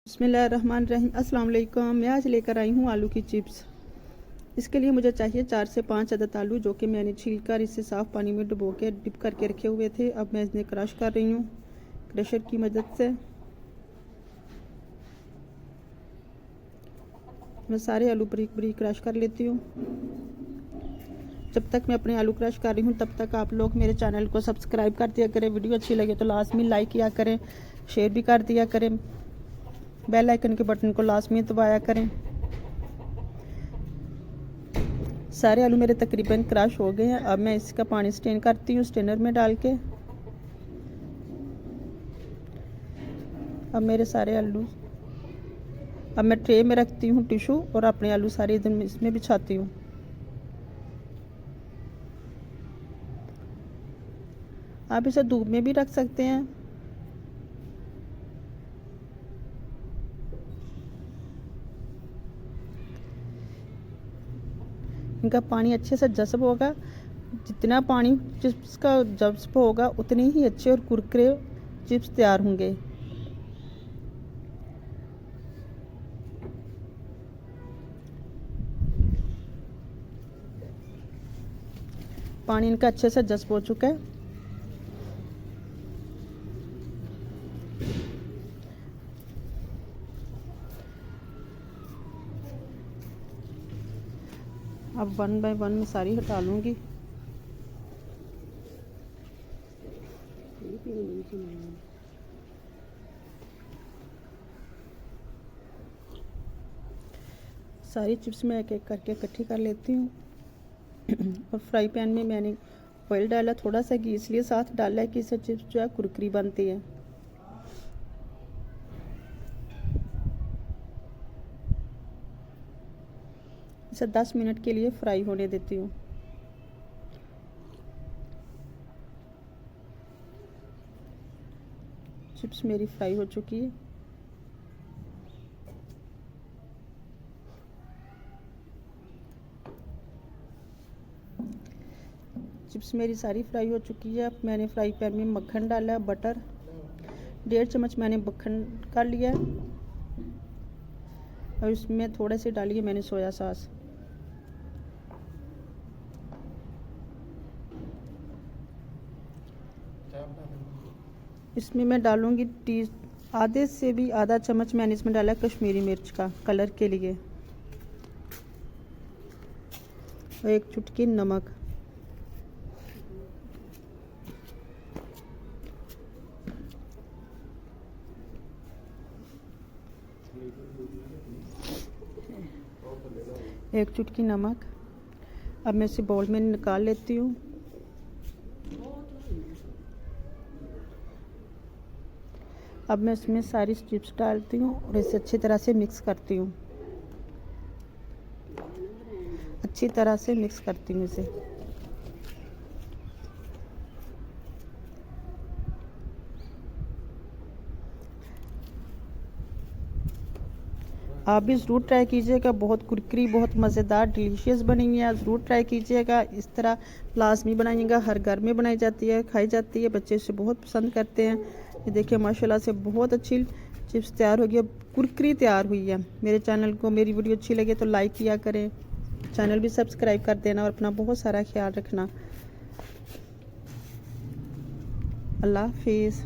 बिस्मिल्लाहिर्रहमानिर्रहीम। अस्सलाम वालेकुम। मैं आज लेकर आई हूँ आलू की चिप्स। इसके लिए मुझे चाहिए 4 से 5 अदद आलू, जो कि मैंने छीलकर इसे साफ़ पानी में डुबो के डिप करके रखे हुए थे। अब मैं इन्हें क्रश कर रही हूँ क्रशर की मदद से। मैं सारे आलू बारीक बारीक क्रश कर लेती हूँ। जब तक मैं अपने आलू क्रश कर रही हूँ तब तक आप लोग मेरे चैनल को सब्सक्राइब कर दिया करें। वीडियो अच्छी लगे तो लाजमी लाइक किया करें, शेयर भी कर दिया करें, बेल आइकन के बटन को लाजमी दबाया करें। सारे आलू मेरे तकरीबन क्रश हो गए हैं। अब मैं इसका पानी स्ट्रेन करती हूँ स्ट्रेनर में डाल के। अब मेरे सारे आलू अब मैं ट्रे में रखती हूँ टिशू और अपने आलू सारे इधर इसमें बिछाती हूँ। आप इसे धूप में भी रख सकते हैं। इनका पानी अच्छे से जज़्ब होगा। जितना पानी चिप्स का जज़्ब होगा उतने ही अच्छे और कुरकुरे चिप्स तैयार होंगे। पानी इनका अच्छे से जज़्ब हो चुका है। अब 1 बाय 1 मैं सारी हटा लूँगी। सारी चिप्स मैं एक एक करके इकट्ठी कर लेती हूँ। और फ्राई पैन में मैंने ऑयल डाला, थोड़ा सा घी इसलिए साथ डाला है कि इससे चिप्स जो है कुरकुरी बनती है। इसे 10 मिनट के लिए फ्राई होने देती हूँ। चिप्स मेरी फ्राई हो चुकी है। चिप्स मेरी सारी फ्राई हो चुकी है। अब मैंने फ्राई पैन में मक्खन डाला है, बटर 1.5 चम्मच मैंने मक्खन कर लिया है। और इसमें थोड़े से डाली है मैंने सोया सॉस। इसमें मैं डालूंगी आधे से भी आधा चम्मच मैंने इसमें डाला कश्मीरी मिर्च का कलर के लिए, और 1 चुटकी नमक। एक चुटकी नमक। अब मैं इसे बाउल में निकाल लेती हूँ। अब मैं इसमें सारी चिप्स डालती हूँ और इसे अच्छी तरह से मिक्स करती हूँ। अच्छी तरह से मिक्स करती हूँ इसे। आप भी ज़रूर ट्राई कीजिएगा। बहुत कुरकुरी, बहुत मज़ेदार, डिलीशियस बनेंगी। आप ज़रूर ट्राई कीजिएगा। इस तरह लाजमी बनाइएगा। हर घर में बनाई जाती है, खाई जाती है। बच्चे इसे बहुत पसंद करते हैं। ये देखिए माशाल्लाह से बहुत अच्छी चिप्स तैयार हो गई, अब कुरकुरी तैयार हुई है। मेरे चैनल को मेरी वीडियो अच्छी लगे तो लाइक किया करें, चैनल भी सब्सक्राइब कर देना और अपना बहुत सारा ख्याल रखना। अल्लाह हाफिज़।